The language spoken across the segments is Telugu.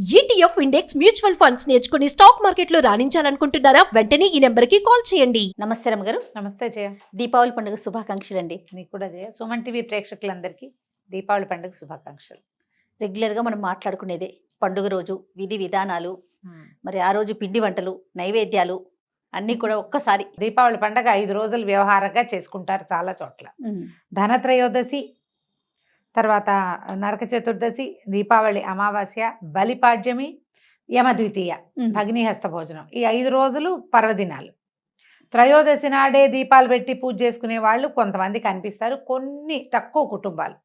ETF ఇండెక్స్ మ్యూచువల్ ఫండ్స్ నేర్చుకుని స్టాక్ మార్కెట్లో రాణించాలనుకుంటున్నారా? వెంటనే ఈ నెంబర్కి కాల్ చేయండి. నమస్తే రమ్మగారు. నమస్తే జయ. దీపావళి పండుగ శుభాకాంక్షలు అండి. నీకు కూడా జయ. సుమన్ టీవీ ప్రేక్షకులందరికీ దీపావళి పండుగ శుభాకాంక్షలు. రెగ్యులర్గా మనం మాట్లాడుకునేదే పండుగ రోజు విధి విధానాలు, మరి ఆ రోజు పిండి వంటలు, నైవేద్యాలు అన్నీ కూడా ఒక్కసారి. దీపావళి పండుగ 5 రోజులు వ్యవహారంగా చేసుకుంటారు చాలా చోట్ల. ధనత్రయోదశి, తర్వాత నరక చతుర్దశి, దీపావళి అమావాస్య, బలిపాడ్యమి, యమద్వితీయ, భగినీహస్త భోజనం, ఈ 5 రోజులు పర్వదినాలు. త్రయోదశి నాడే దీపాలు పెట్టి పూజ చేసుకునే వాళ్ళు కొంతమంది కనిపిస్తారు, కొన్ని తక్కువ కుటుంబాలు.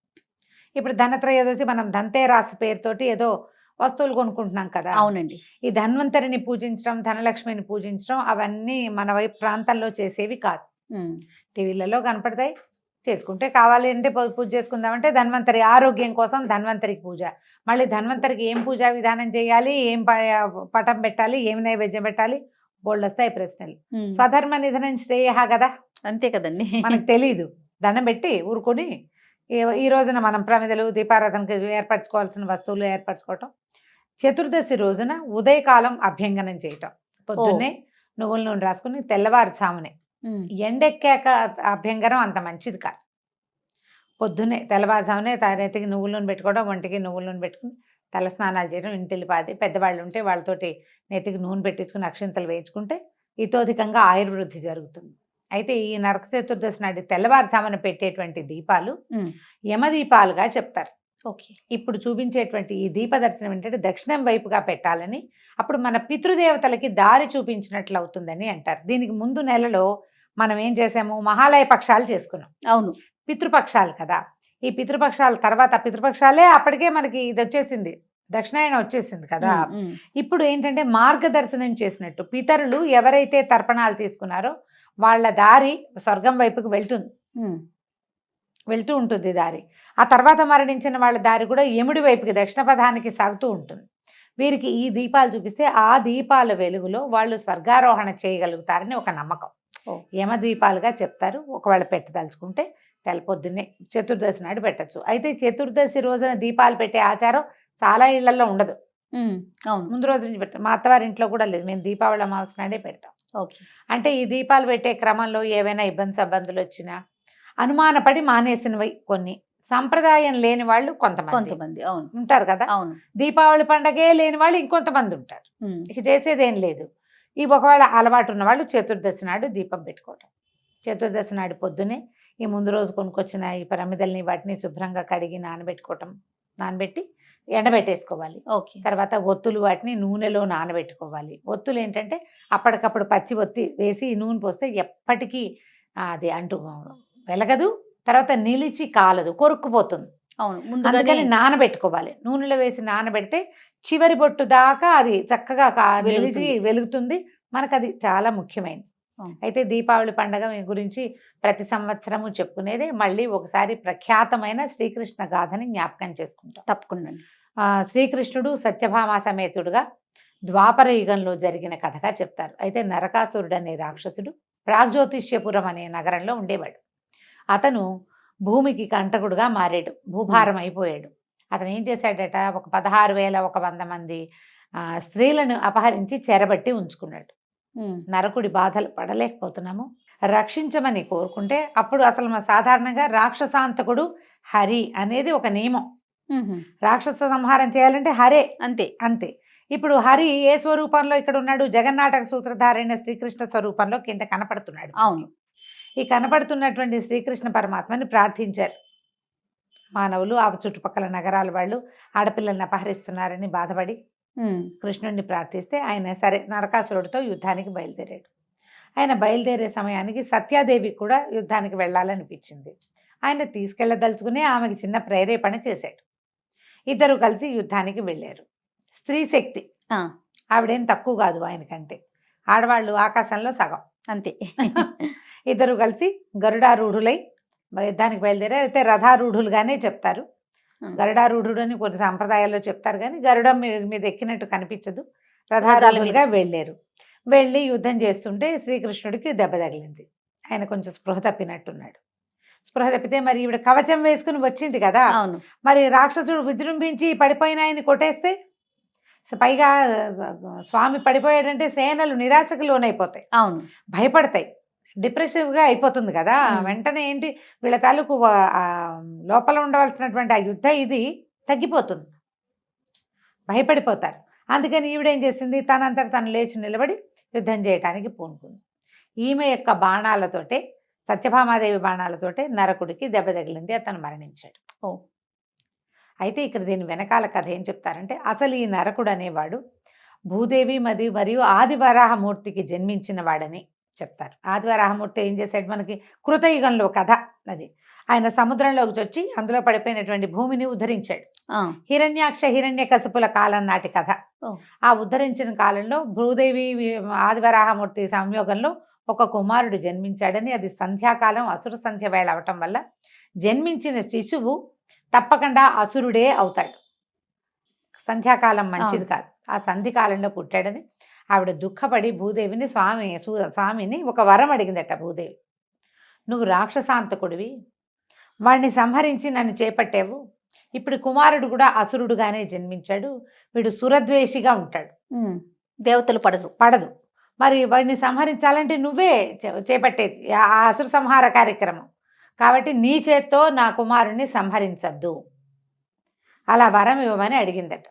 ఇప్పుడు ధనత్రయోదశి మనం ధన్తేరాస్ పేరుతోటి ఏదో వస్తువులు కొనుక్కుంటున్నాం కదా. అవునండి. ఈ ధన్వంతరిని పూజించడం, ధనలక్ష్మిని పూజించడం అవన్నీ మన వైపు ప్రాంతాల్లో చేసేవి కాదు. టీవీలలో కనపడతాయి, చేసుకుంటే కావాలి అంటే పూజ చేసుకుందామంటే ధన్వంతరి ఆరోగ్యం కోసం ధన్వంతరికి పూజ. మళ్ళీ ధన్వంతరికి ఏం పూజా విధానం చేయాలి, ఏం పటం పెట్టాలి, ఏం నైవేద్యం పెట్టాలి, బోల్డ్ వస్తాయి ప్రశ్నలు. స్వధర్మ నిధనం శ్రేయ కదా, అంతే కదండి. మనకు తెలీదు. దండం పెట్టి ఊరుకొని ఈ రోజున మనం ప్రమిదలు, దీపారాధనకు ఏర్పరచుకోవాల్సిన వస్తువులు ఏర్పరచుకోవటం. చతుర్దశి రోజున ఉదయకాలం అభ్యంగనం చేయటం. పొద్దున్నే నువ్వుల నూనె రాసుకుని తెల్లవారుజామునే, ఎండెక్కాక అభ్యంగనం అంత మంచిది కాదు. పొద్దున్నే తెల్లవారుజామునే నెత్తికి నువ్వుల నూనె పెట్టుకోవడం, ఒంటికి నువ్వుల నూనె పెట్టుకుని తల స్నానాలు చేయడం, ఇంటిల్లిపాది పెద్దవాళ్ళు ఉంటే వాళ్ళతోటి నెత్తికి నూనె పెట్టించుకుని అక్షింతలు వేయించుకుంటే ఇతోధికంగా ఆయుర్వృద్ధి జరుగుతుంది. అయితే ఈ నరక చతుర్దశి నాటి తెల్లవారుజామున పెట్టేటువంటి దీపాలు యమదీపాలుగా చెప్తారు. ఓకే. ఇప్పుడు చూపించేటువంటి ఈ దీపదర్శనం ఏంటంటే దక్షిణం వైపుగా పెట్టాలని, అప్పుడు మన పితృదేవతలకి దారి చూపించినట్లు అవుతుందని అంటారు. దీనికి ముందు నెలలో మనం ఏం చేసాము, మహాలయ పక్షాలు చేసుకున్నాం. అవును, పితృపక్షాలు కదా. ఈ పితృపక్షాల తర్వాత పితృపక్షాలే అప్పటికే మనకి ఇది వచ్చేసింది, దక్షిణాయనం వచ్చేసింది కదా. ఇప్పుడు ఏంటంటే మార్గదర్శనం చేసినట్టు పితరులు ఎవరైతే తర్పణాలు తీసుకున్నారో వాళ్ళ దారి స్వర్గం వైపుకి వెళ్తూ ఉంటుంది దారి. ఆ తర్వాత మరణించిన వాళ్ళ దారి కూడా యముడి వైపుకి దక్షిణ పథానికి సాగుతూ ఉంటుంది. వీరికి ఈ దీపాలు చూపిస్తే ఆ దీపాల వెలుగులో వాళ్ళు స్వర్గారోహణ చేయగలుగుతారని ఒక నమ్మకం. యమద్వీపాలుగా చెప్తారు. ఒకవేళ పెట్టదలుచుకుంటే తెల్లపొద్దున్నే చతుర్దశి నాడు పెట్టచ్చు. అయితే చతుర్దశి రోజున దీపాలు పెట్టే ఆచారం చాలా ఇళ్లలో ఉండదు. అవును, ముందు రోజు నుంచి పెడతాం. మా అత్తవారి ఇంట్లో కూడా లేదు, మేము దీపావళి అమావాస్య నాడే పెడతాం. ఓకే. అంటే ఈ దీపాలు పెట్టే క్రమంలో ఏవైనా ఇబ్బందులు వచ్చినా అనుమానపడి మానేసినవి కొన్ని, సంప్రదాయం లేని వాళ్ళు కొంతమంది అవును ఉంటారు కదా. అవును, దీపావళి పండగే లేని వాళ్ళు ఇంకొంతమంది ఉంటారు. ఇక చేసేదేం లేదు. ఈ ఒకవేళ అలవాటు ఉన్న వాళ్ళు చతుర్దశి నాడు దీపం పెట్టుకోవటం. చతుర్దశి నాడు పొద్దునే ఈ ముందు రోజు కొనుక్కొచ్చిన ఈ ప్రమిదల్ని వాటిని శుభ్రంగా కడిగి నానబెట్టి ఎండబెట్టేసుకోవాలి. ఓకే. తర్వాత ఒత్తులు వాటిని నూనెలో నానబెట్టుకోవాలి. ఒత్తులు ఏంటంటే అప్పటికప్పుడు పచ్చి ఒత్తి వేసి నూనె పోస్తే ఎప్పటికీ అది అంటూ వెలగదు, తర్వాత నిలిచి కాలదు, కొరుక్కుపోతుంది. అవును, అందుకని నానబెట్టుకోవాలి. నూనెలో వేసి నానబెడితే చివరి బొట్టు దాకా అది చక్కగా నిలిచి వెలుగుతుంది. మనకు అది చాలా ముఖ్యమైనది. అయితే దీపావళి పండుగ గురించి ప్రతి సంవత్సరము చెప్పుకునేది. మళ్ళీ ఒకసారి ప్రఖ్యాతమైన శ్రీకృష్ణ గాథని జ్ఞాపకం చేసుకుంటాం. తప్పకుండా. శ్రీకృష్ణుడు సత్యభామ సమేతుడుగా ద్వాపర యుగంలో జరిగిన కథగా చెప్తారు. అయితే నరకాసురుడు అనే రాక్షసుడు ప్రాగ్జ్యోతిష్యపురం అనే నగరంలో ఉండేవాడు. అతను భూమికి కంటకుడుగా మారాడు, భూభారం అయిపోయాడు. అతను ఏం చేశాడట, ఒక 16,100 మంది స్త్రీలను అపహరించి చెరబట్టి ఉంచుకున్నాడు. నరకుడి బాధలు పడలేకపోతున్నాము, రక్షించమని కోరుకుంటే అప్పుడు అసలు సాధారణంగా రాక్షసాంతకుడు హరి అనేది ఒక నియమం. రాక్షస సంహారం చేయాలంటే హరే, అంతే. ఇప్పుడు హరి ఏ స్వరూపంలో ఇక్కడ ఉన్నాడు, జగన్నాటక సూత్రధారైన శ్రీకృష్ణ స్వరూపంలో కింద కనపడుతున్నాడు. అవును. ఈ కనపడుతున్నటువంటి శ్రీకృష్ణ పరమాత్మని ప్రార్థించారు మానవులు. ఆ చుట్టుపక్కల నగరాల వాళ్ళు ఆడపిల్లల్ని అపహరిస్తున్నారని బాధపడి కృష్ణుడిని ప్రార్థిస్తే ఆయన సరే నరకాసురుడితో యుద్ధానికి బయలుదేరాడు. ఆయన బయలుదేరే సమయానికి సత్యాదేవి కూడా యుద్ధానికి వెళ్ళాలనిపించింది. ఆయన తీసుకెళ్ళదలుచుకుని ఆమెకి చిన్న ప్రేరేపణ చేశాడు. ఇద్దరు కలిసి యుద్ధానికి వెళ్ళారు. స్త్రీ శక్తి ఆవిడేం తక్కువ కాదు ఆయనకంటే, ఆడవాళ్ళు ఆకాశంలో సగం అంతే. ఇద్దరు కలిసి గరుడారూఢులై యుద్ధానికి బయలుదేరారు. అయితే రథారూఢులుగానే చెప్తారు. గరుడారూఢుడు అని కొన్ని సాంప్రదాయాల్లో చెప్తారు, కానీ గరుడం మీద ఎక్కినట్టు కనిపించదు. రథారూఢులుగా వెళ్ళారు. వెళ్ళి యుద్ధం చేస్తుంటే శ్రీకృష్ణుడికి దెబ్బ తగిలింది. ఆయన కొంచెం స్పృహ తప్పినట్టున్నాడు. స్పృహ తప్పితే మరి ఈవిడ కవచం వేసుకుని వచ్చింది కదా, మరి రాక్షసుడు విజృంభించి పడిపోయిన ఆయన్ని కొట్టేస్తే పైగా స్వామి పడిపోయాడంటే సేనలు నిరాశకు లోనైపోతాయి, అవును. భయపడతాయి, డిప్రెసివ్గా అయిపోతుంది కదా. వెంటనే ఏంటి వీళ్ళ తాలూకు లోపల ఉండవలసినటువంటి ఆ యుద్ధ ఇది తగ్గిపోతుంది, భయపడిపోతారు. అందుకని ఈవిడేం చేసింది, తనంతట తను లేచి నిలబడి యుద్ధం చేయటానికి పూనుకుంది. ఈమె యొక్క బాణాలతోటే, సత్యభామాదేవి బాణాలతోటే నరకుడికి దెబ్బ తగిలింది, అతను మరణించాడు. అయితే ఇక్కడ దీని వెనకాల కథ ఏం చెప్తారంటే, అసలు ఈ నరకుడు అనేవాడు భూదేవి మరియు ఆదివరాహమూర్తికి జన్మించిన వాడని చెప్తారు. ఆదివరాహమూర్తి ఏం చేశాడు, మనకి కృతయుగంలో కథ అది. ఆయన సముద్రంలోకి వచ్చి అందులో పడిపోయినటువంటి భూమిని ఉద్ధరించాడు. హిరణ్యాక్ష హిరణ్యకశిపుల కాలం నాటి కథ. ఆ ఉద్ధరించిన కాలంలో భూదేవి ఆదివరాహమూర్తి సంయోగంలో ఒక కుమారుడు జన్మించాడని, అది సంధ్యాకాలం అసుర సంధ్య వేళ అవటం వల్ల జన్మించిన శిశువు తప్పకుండా అసురుడే అవుతాడు. సంధ్యాకాలం మంచిది కాదు, ఆ సంధికాలంలో పుట్టాడని ఆవిడ దుఃఖపడి భూదేవిని స్వామిని ఒక వరం అడిగిందట. భూదేవి, నువ్వు రాక్షసాంతకుడివి, వాడిని సంహరించి నన్ను చేపట్టావు, ఇప్పుడు కుమారుడు కూడా అసురుడుగానే జన్మించాడు, వీడు సురద్వేషిగా ఉంటాడు, దేవతలు పడదు, మరి వాడిని సంహరించాలంటే నువ్వే చేపట్టేది ఆ అసుర సంహార కార్యక్రమం, కాబట్టి నీ చేత్తో నా కుమారుణ్ణి సంహరించద్దు, అలా వరం ఇవ్వమని అడిగిందట.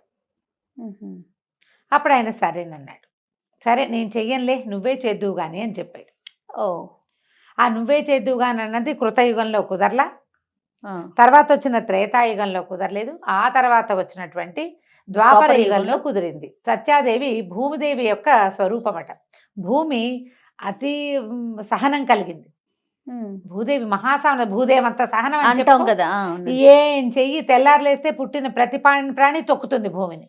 అప్పుడు ఆయన సరేనన్నాడు. సరే నేను చెయ్యనులే, నువ్వే చేద్దువు కానీ అని చెప్పాడు. ఆ నువ్వే చేద్దువు కానీ అన్నది కృతయుగంలో కుదరలా, తర్వాత వచ్చిన త్రేతాయుగంలో కుదరలేదు, ఆ తర్వాత వచ్చినటువంటి ద్వాపర యుగంలో కుదిరింది. సత్యాదేవి భూమిదేవి యొక్క స్వరూపమట. భూమి అతి సహనం కలిగింది, భూదేవి మహాసహనం, భూదేవి అంత సహనం అంటాం కదా. ఏం చెయ్యి తెల్లారులేస్తే పుట్టిన ప్రతి ప్రాణి తొక్కుతుంది భూమిని.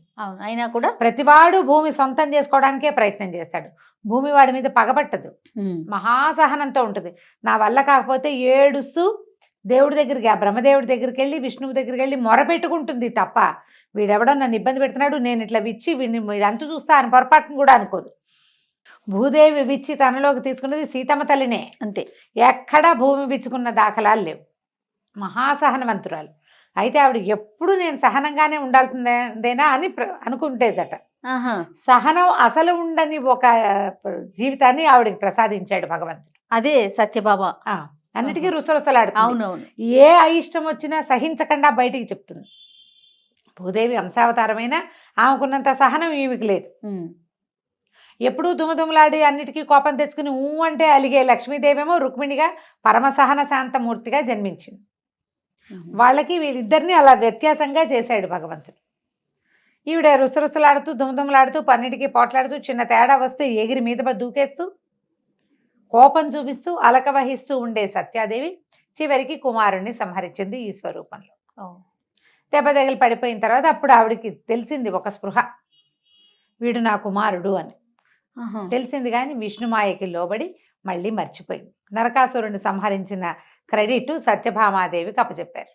అయినా కూడా ప్రతివాడు భూమి సొంతం చేసుకోవడానికే ప్రయత్నం చేస్తాడు, భూమి వాడి మీద పగబట్టదు, మహాసహనంతో ఉంటుంది. నా వల్ల కాకపోతే ఏడుస్తూ దేవుడి దగ్గరికి, ఆ బ్రహ్మదేవుడి దగ్గరికి వెళ్ళి విష్ణువు దగ్గరికి వెళ్ళి మొరపెట్టుకుంటుంది తప్ప, వీడెవడో నన్ను ఇబ్బంది పెడుతున్నాడు, నేను ఇట్లా విచ్చి వీడిని అంతు చూస్తా అని పొరపాటును కూడా అనుకోదు. భూదేవి విచ్చి తనలోకి తీసుకున్నది సీతమ్మ తల్లినే, అంతే. ఎక్కడా భూమి విచ్చుకున్న దాఖలాలు లేవు, మహాసహనవంతురాలు. అయితే ఆవిడ ఎప్పుడు నేను సహనంగానే ఉండాల్సిందేనా అని అనుకుంటేదట. సహనం అసలు ఉండని ఒక జీవితాన్ని ఆవిడకి ప్రసాదించాడు భగవంతుడు. అదే సత్యభామ. అన్నిటికీ రుసరుసలాడుతుంది. అవునవును. ఏ అయిష్టం వచ్చినా సహించకుండా బయటికి చెప్తుంది. భూదేవి అంశావతారమైన ఆమెకున్నంత సహనం ఈమెకి లేదు. ఎప్పుడూ దుమదుమలాడి అన్నిటికీ కోపం తెచ్చుకుని అంటే అలిగే లక్ష్మీదేవేమో రుక్మిణిగా పరమసహన శాంతమూర్తిగా జన్మించింది. వాళ్ళకి వీళ్ళిద్దరిని అలా వ్యత్యాసంగా చేశాడు భగవంతుడు. ఈవిడ రుసరుసలాడుతూ దుమదుమలాడుతూ పన్నిటికీ పోట్లాడుతూ చిన్న తేడా వస్తే ఎగిరి మీద దూకేస్తూ కోపం చూపిస్తూ అలక వహిస్తూ ఉండే సత్యాదేవి చివరికి కుమారుణ్ణి సంహరించింది ఈ స్వరూపంలో. దెబ్బ తగిలి పడిపోయిన తర్వాత అప్పుడు ఆవిడికి తెలిసింది ఒక స్పృహ, వీడు నా కుమారుడు అని తెలిసింది. కానీ విష్ణుమాయకి లోబడి మళ్ళీ మర్చిపోయింది. నరకాసురుడిని సంహరించిన క్రెడిట్ సత్యభామాదేవికి అప్పచెప్పారు.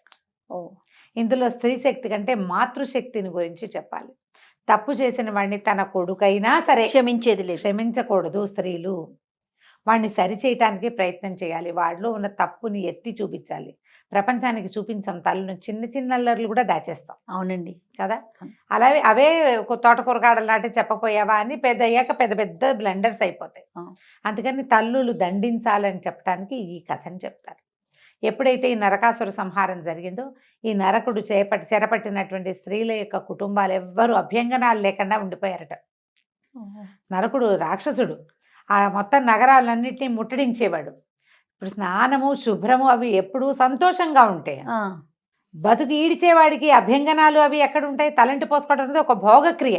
ఇందులో స్త్రీ శక్తి కంటే మాతృశక్తిని గురించి చెప్పాలి. తప్పు చేసిన వాడిని తన కొడుకైనా సరే క్షమించేది లేదు, క్షమించకూడదు. స్త్రీలు వాడిని సరిచేయటానికి ప్రయత్నం చేయాలి, వాడిలో ఉన్న తప్పుని ఎత్తి చూపించాలి. ప్రపంచానికి చూపించాం, తల్లును చిన్న చిన్న అల్లర్లు కూడా దాచేస్తాం. అవునండి కదా. అలాగే అవే తోటకూరగాడలు నాటి చెప్పపోయావా అని పెద్ద అయ్యాక పెద్ద పెద్ద బ్లండర్స్ అయిపోతాయి. అందుకని తల్లులు దండించాలని చెప్పడానికి ఈ కథని చెప్తారు. ఎప్పుడైతే ఈ నరకాసుర సంహారం జరిగిందో, ఈ నరకుడు చెరపట్టినటువంటి స్త్రీల యొక్క కుటుంబాలు ఎవ్వరూ అభ్యంగనాలు లేకుండా ఉండిపోయారట. నరకుడు రాక్షసుడు ఆ మొత్తం నగరాలన్నింటినీ ముట్టడించేవాడు. ఇప్పుడు స్నానము శుభ్రము అవి ఎప్పుడూ సంతోషంగా ఉంటాయి. బతుకు ఈడ్చేవాడికి అభ్యంగనాలు అవి ఎక్కడ ఉంటాయి? తలంటి పోసుకోవడం అనేది ఒక భోగక్రియ.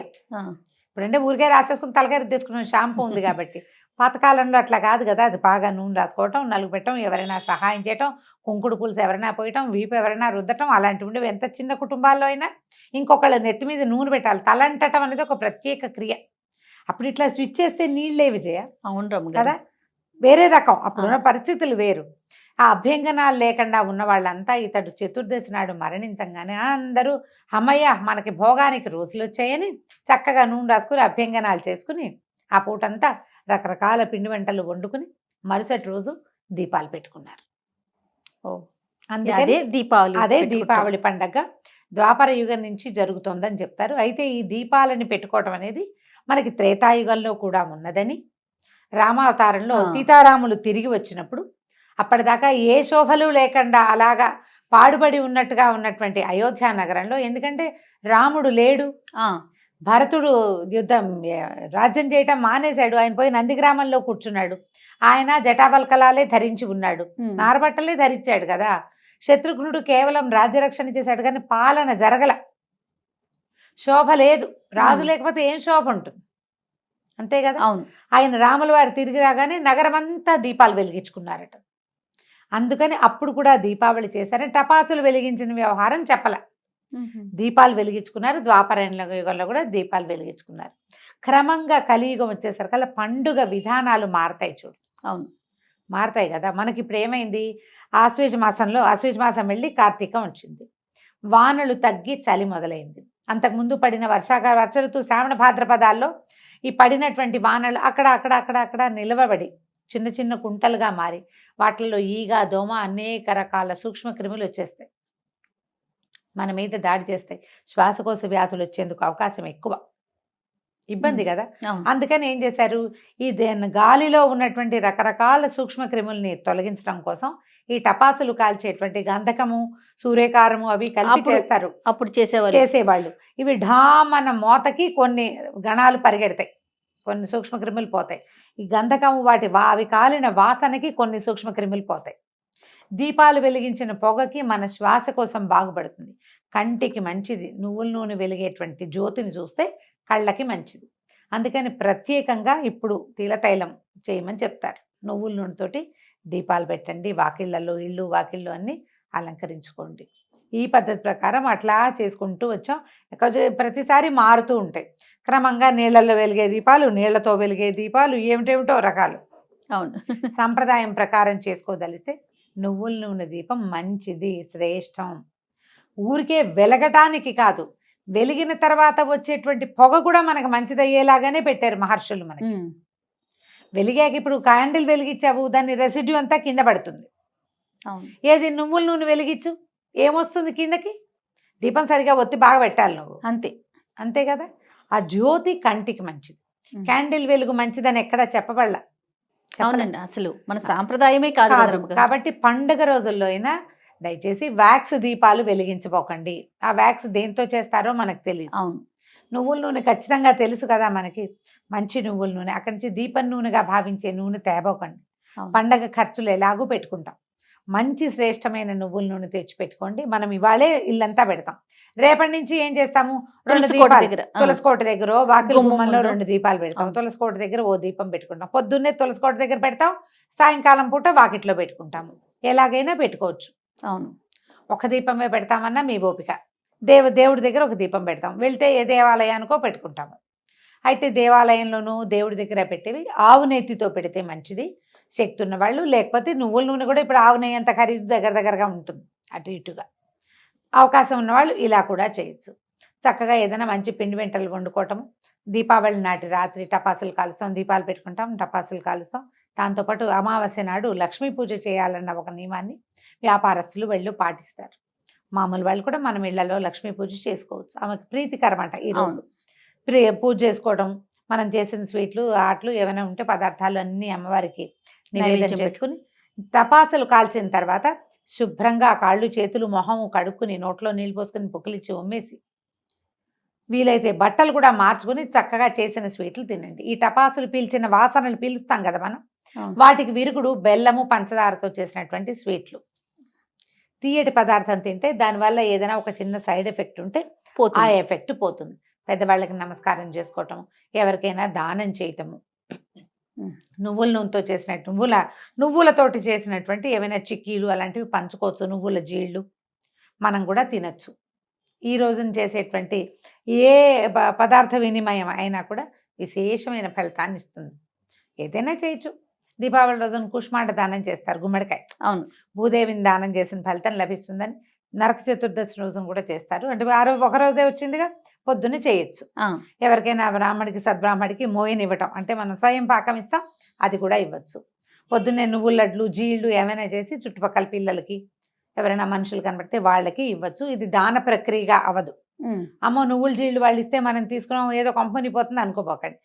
ఇప్పుడంటే ఊరికే రాసేసుకుని తలకాయ తెచ్చుకున్నాం, షాంపూ ఉంది కాబట్టి. పాతకాలంలో అట్లా కాదు కదా, అది బాగా నూనె రాసుకోవటం, నలుగు పెట్టడం, ఎవరైనా సహాయం చేయటం, కుంకుడు పులుసు ఎవరైనా పోయటం, వీపు ఎవరైనా రుద్దటం, అలాంటివి ఉండేవి. ఎంత చిన్న కుటుంబాల్లో అయినా ఇంకొకళ్ళ నెత్తి మీద నూనె పెట్టాలి. తలంటటం అనేది ఒక ప్రత్యేక క్రియ. అప్పుడు ఇట్లా స్విచ్ చేస్తే నీళ్ళే విజయ. అవును కదా, వేరే రకం. అప్పుడున్న పరిస్థితులు వేరు. ఆ అభ్యంగనాలు లేకుండా ఉన్న వాళ్ళంతా ఇతడు చతుర్దశి నాడు మరణించంగానే అందరూ అమ్మయ్య మనకి భోగానికి రోజులు వచ్చాయని చక్కగా నూనె రాసుకుని అభ్యంగనాలు చేసుకుని ఆ పూటంతా రకరకాల పిండి వంటలు వండుకుని మరుసటి రోజు దీపాలు పెట్టుకున్నారు. అందుకే అదే దీపావళి పండగ ద్వాపర యుగం నుంచి జరుగుతోందని చెప్తారు. అయితే ఈ దీపాలని పెట్టుకోవటం అనేది మనకి త్రేతాయుగంలో కూడా ఉన్నదని, రామావతారంలో సీతారాములు తిరిగి వచ్చినప్పుడు అప్పటిదాకా ఏ శోభలు లేకుండా అలాగా పాడుబడి ఉన్నట్టుగా ఉన్నటువంటి అయోధ్య నగరంలో, ఎందుకంటే రాముడు లేడు, భరతుడు రాజ్యం చేయటం మానేశాడు, ఆయన పోయి నందిగ్రామంలో కూర్చున్నాడు, ఆయన జటాబల్కలాలే ధరించి ఉన్నాడు, నారబట్టలే ధరించాడు కదా. శత్రుఘ్నుడు కేవలం రాజ్యరక్షణ చేశాడు కానీ పాలన జరగల, శోభ లేదు. రాజు లేకపోతే ఏం శోభ ఉంటుంది, అంతే కదా. అవును. ఆయన రాముల వారు తిరిగి రాగానే నగరం అంతా దీపాలు వెలిగించుకున్నారట. అందుకని అప్పుడు కూడా దీపావళి చేశారని టపాసులు వెలిగించిన వ్యవహారం చెప్పల, దీపాలు వెలిగించుకున్నారు. ద్వాపర యుగంలో కూడా దీపాలు వెలిగించుకున్నారు. క్రమంగా కలియుగం వచ్చేసరికల్లా పండుగ విధానాలు మారతాయి చూడు. అవును, మారతాయి కదా. మనకి ఇప్పుడు ఏమైంది, ఆశ్వేజ మాసం వెళ్ళి కార్తీకం వచ్చింది, వానలు తగ్గి చలి మొదలైంది. అంతకుముందు పడిన వర్ష ఋతువు శ్రావణ భాద్రపదాల్లో ఈ పడినటువంటి వానలు అక్కడ నిలవబడి చిన్న చిన్న కుంటలుగా మారి వాటిల్లో ఈగ, దోమ, అనేక రకాల సూక్ష్మ క్రిములు వచ్చేస్తాయి, మన మీద దాడి చేస్తాయి. శ్వాసకోశ వ్యాధులు వచ్చేందుకు అవకాశం ఎక్కువ, ఇబ్బంది కదా. అందుకని ఏం చేశారు, ఈ గాలిలో ఉన్నటువంటి రకరకాల సూక్ష్మ క్రిముల్ని తొలగించడం కోసం ఈ టపాసులు కాల్చేటువంటి గంధకము, సూర్యకారము అవి కలిపి చేస్తారు. అప్పుడు చేసేవాళ్ళు. ఇవి ఢామన మోతకి కొన్ని గణాలు పరిగెడతాయి, కొన్ని సూక్ష్మ క్రిములు పోతాయి. ఈ గంధకము అవి కాలిన వాసనకి కొన్ని సూక్ష్మ క్రిములు పోతాయి. దీపాలు వెలిగించిన పొగకి మన శ్వాస కోసం బాగుపడుతుంది, కంటికి మంచిది. నువ్వుల నూనె వెలిగేటువంటి జ్యోతిని చూస్తే కళ్ళకి మంచిది. అందుకని ప్రత్యేకంగా ఇప్పుడు తిలతైలం చేయమని చెప్తారు. నువ్వుల నూనెతోటి దీపాలు పెట్టండి, వాకిళ్ళల్లో ఇళ్ళు వాకిళ్ళు అన్నీ అలంకరించుకోండి. ఈ పద్ధతి ప్రకారం అట్లా చేసుకుంటూ వచ్చాం. ప్రతిసారి మారుతూ ఉంటాయి. క్రమంగా నీళ్ళల్లో వెలిగే దీపాలు, నీళ్లతో వెలిగే దీపాలు, ఏమిటేమిటో రకాలు. అవును, సంప్రదాయం ప్రకారం చేసుకోదలిస్తే నువ్వుల నూనె దీపం మంచిది, శ్రేష్టం. ఊరికే వెలగటానికి కాదు, వెలిగిన తర్వాత వచ్చేటువంటి పొగ కూడా మనకు మంచిదయ్యేలాగానే పెట్టారు మహర్షులు మనకి. వెలిగాక ఇప్పుడు క్యాండిల్ వెలిగించావు, దాని రెసిడ్యూ అంతా కింద పడుతుంది. ఏది నువ్వుల నూనె వెలిగించు, ఏమొస్తుంది కిందకి? దీపం సరిగా ఒత్తి బాగా పెట్టాలి నువ్వు, అంతే కదా. ఆ జ్యోతి కంటికి మంచిది. క్యాండిల్ వెలుగు మంచిదని ఎక్కడా చెప్పబడలా. అవునండి, అసలు మన సాంప్రదాయమే కాదు. కాబట్టి పండుగ రోజుల్లో అయినా దయచేసి వ్యాక్స్ దీపాలు వెలిగించబోకండి. ఆ వ్యాక్స్ దేంతో చేస్తారో మనకు తెలియదు. అవును, నువ్వుల నూనె ఖచ్చితంగా తెలుసు కదా మనకి, మంచి నువ్వుల నూనె. అక్కడి నుంచి దీపం నూనెగా భావించే నూనె తేబోకండి. పండగ ఖర్చులు ఎలాగూ పెట్టుకుంటాం, మంచి శ్రేష్టమైన నువ్వుల నూనె తెచ్చి పెట్టుకోండి. మనం ఇవాళే ఇల్లంతా పెడతాం, రేపటి నుంచి ఏం చేస్తాము, తులసికోట దగ్గర వాకిలి గుమ్మంలో 2 దీపాలు పెడతాం, తులసికోట దగ్గర ఓ దీపం పెట్టుకుంటాం. పొద్దున్నే తులసికోట దగ్గర పెడతాం, సాయంకాలం పూట వాకిట్లో పెట్టుకుంటాము. ఎలాగైనా పెట్టుకోవచ్చు. అవును, ఒక దీపమే పెడతామన్నా మీ ఓపిక. దేవుడి దగ్గర ఒక దీపం పెడతాం, వెళ్తే ఏ దేవాలయానికో పెట్టుకుంటాము. అయితే దేవాలయంలోనూ దేవుడి దగ్గర పెట్టేవి ఆవు నెయ్యితో పెడితే మంచిది, శక్తి ఉన్న వాళ్ళు. లేకపోతే నువ్వుల నూనె కూడా ఇప్పుడు ఆవు నెయ్యి అంత ఖరీదు దగ్గరగా ఉంటుంది, అటు ఇటుగా. అవకాశం ఉన్నవాళ్ళు ఇలా కూడా చేయొచ్చు. చక్కగా ఏదైనా మంచి పిండి వంటలు వండుకోవటం. దీపావళి నాటి రాత్రి టపాసులు కాలుస్తాం, దీపాలు పెట్టుకుంటాం, టపాసులు కాలుస్తాం. దాంతోపాటు అమావాస్య నాడు లక్ష్మీ పూజ చేయాలన్న ఒక నియమాన్ని వ్యాపారస్తులు వాళ్ళు పాటిస్తారు. మామూలు వాళ్ళు కూడా మనం ఇళ్లలో లక్ష్మీ పూజ చేసుకోవచ్చు. ఆమెకు ప్రీతికరం అంట ఈరోజు పూజ చేసుకోవడం. మనం చేసిన స్వీట్లు, ఆటలు ఏమైనా ఉంటే పదార్థాలు అన్నీ అమ్మవారికి నివేదన చేసుకుని టపాసులు కాల్చిన తర్వాత శుభ్రంగా కాళ్ళు చేతులు మొహము కడుక్కుని నోట్లో నీళ్ళు పోసుకొని పుక్కిలిచ్చి ఉమ్మేసి వీలైతే బట్టలు కూడా మార్చుకుని చక్కగా చేసిన స్వీట్లు తినండి. ఈ టపాసులు పీల్చిన వాసనలు పీలుస్తాం కదా మనం, వాటికి విరుగుడు బెల్లము పంచదారతో చేసినటువంటి స్వీట్లు. తీయటి పదార్థం తింటే దానివల్ల ఏదైనా ఒక చిన్న సైడ్ ఎఫెక్ట్ ఉంటే ఆ ఎఫెక్ట్ పోతుంది. పెద్దవాళ్ళకి నమస్కారం చేసుకోవటం, ఎవరికైనా దానం చేయటము, నువ్వుల నూనెతో చేసినట్టు నువ్వులతోటి చేసినటువంటి ఏమైనా చిక్కీలు అలాంటివి పంచుకోవచ్చు. నువ్వుల జీళ్ళు మనం కూడా తినచ్చు. ఈ రోజున చేసేటువంటి ఏ పదార్థ వినిమయం అయినా కూడా విశేషమైన ఫలితాన్ని ఇస్తుంది. ఏదైనా చేయొచ్చు. దీపావళి రోజున కుష్మాండ దానం చేస్తారు, గుమ్మడికాయ. అవును, భూదేవిని దానం చేసిన ఫలితం లభిస్తుందని. నరక చతుర్దశి రోజున కూడా చేస్తారు. అంటే ఆ రోజు ఒక రోజే వచ్చిందిగా, పొద్దున్న చేయొచ్చు. ఎవరికైనా బ్రాహ్మడికి సద్బ్రాహ్మడికి మోయనివ్వటం అంటే మనం స్వయం పాకం ఇస్తాం, అది కూడా ఇవ్వచ్చు. పొద్దున్నే నువ్వుల లడ్లు జీళ్ళు ఏమైనా చేసి చుట్టుపక్కల పిల్లలకి ఎవరైనా మనుషులు కనబడితే వాళ్ళకి ఇవ్వచ్చు. ఇది దాన ప్రక్రియగా అవ్వదు. అమ్మో నువ్వుల జీళ్ళు వాళ్ళు ఇస్తే మనం తీసుకున్నాం ఏదో కంపెనీ పోతుంది అనుకోపోకండి.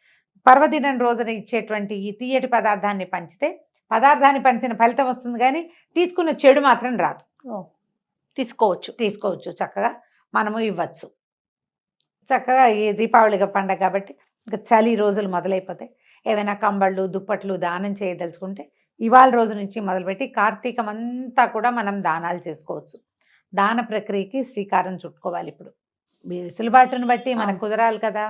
పర్వదినం రోజున ఇచ్చేటువంటి ఈ తీయటి పదార్థాన్ని పంచితే పదార్థాన్ని పంచిన ఫలితం వస్తుంది, కానీ తీసుకున్న చెడు మాత్రం రాదు. తీసుకోవచ్చు చక్కగా మనము ఇవ్వచ్చు. చక్కగా ఈ దీపావళి పండగ కాబట్టి ఇంకా చలి రోజులు మొదలైపోతాయి. ఏవైనా కంబళ్ళు దుప్పట్లు దానం చేయదలుచుకుంటే ఇవాళ రోజు నుంచి మొదలుపెట్టి కార్తీకం అంతా కూడా మనం దానాలు చేసుకోవచ్చు. దాన ప్రక్రియకి శ్రీకారం చుట్టుకోవాలి. ఇప్పుడు వెసులుబాటును బట్టి మనకు కుదరాలి కదా.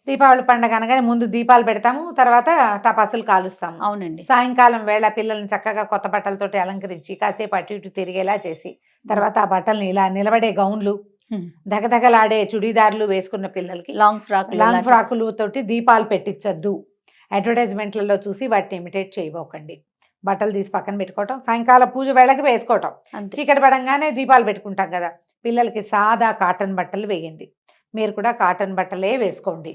దీపావళి పండగ అనగానే ముందు దీపాలు పెడతాము, తర్వాత టపాసులు కాలుస్తాము. అవునండి. సాయంకాలం వేళ పిల్లల్ని చక్కగా కొత్త బట్టలతోటి అలంకరించి కాసేపు అటు ఇటు తిరిగేలా చేసి తర్వాత ఆ బట్టల్ని ఇలా నిలబడే గౌన్లు, దగదగలాడే చుడీదార్లు వేసుకున్న పిల్లలకి లాంగ్ ఫ్రాకులు తోటి దీపాలు పెట్టించద్దు. అడ్వర్టైజ్మెంట్లలో చూసి వాటిని ఇమిటేట్ చేయబోకండి. బట్టలు తీసి పక్కన పెట్టుకోవటం, సాయంకాల పూజ వేళకి వేసుకోవటం. చీకటి పడంగానే దీపాలు పెట్టుకుంటాం కదా. పిల్లలకి సాదా కాటన్ బట్టలు వేయండి. మీరు కూడా కాటన్ బట్టలే వేసుకోండి.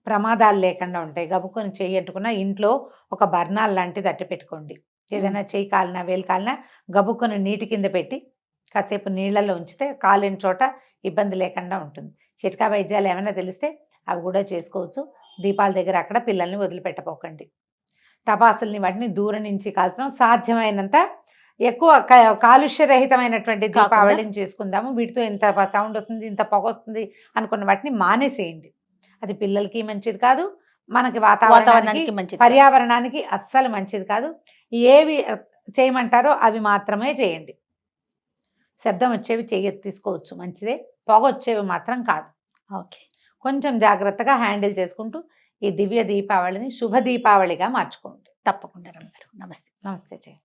ప్రమాదాలు లేకుండా ఉంటాయి. గబుకొని చెయ్యి అంటుకున్నా ఇంట్లో ఒక బర్నాల్ లాంటిది అట్టి పెట్టుకోండి. ఏదైనా చెయ్యి కాలినా వేలు కాలినా గబుకొని నీటి కింద పెట్టి కాసేపు నీళ్ళల్లో ఉంచితే కాలిన చోట ఇబ్బంది లేకుండా ఉంటుంది. చిట్కా వైద్యాలు ఏమైనా తెలిస్తే అవి కూడా చేసుకోవచ్చు. దీపాల దగ్గర అక్కడ పిల్లల్ని వదిలిపెట్టపోకండి. టపాసుల్ని వాటిని దూరం నుంచి కాల్చడం, సాధ్యమైనంత ఎక్కువ కాలుష్యరహితమైనటువంటి దీపావళిని చేసుకుందాము. వీటితో ఇంత సౌండ్ వస్తుంది, ఇంత పొగ వస్తుంది అనుకున్న వాటిని మానేసేయండి. అది పిల్లలకి మంచిది కాదు, మనకి వాతావరణానికి మంచిది, పర్యావరణానికి అస్సలు మంచిది కాదు. ఏవి చేయమంటారో అవి మాత్రమే చేయండి. శబ్దం వచ్చేవి తీసుకోవచ్చు మంచిదే, పొగ వచ్చేవి మాత్రం కాదు. ఓకే, కొంచెం జాగ్రత్తగా హ్యాండిల్ చేసుకుంటూ ఈ దివ్య దీపావళిని శుభ దీపావళిగా మార్చుకోండి. తప్పకుండా రమ్య గారు. నమస్తే. నమస్తే జయ.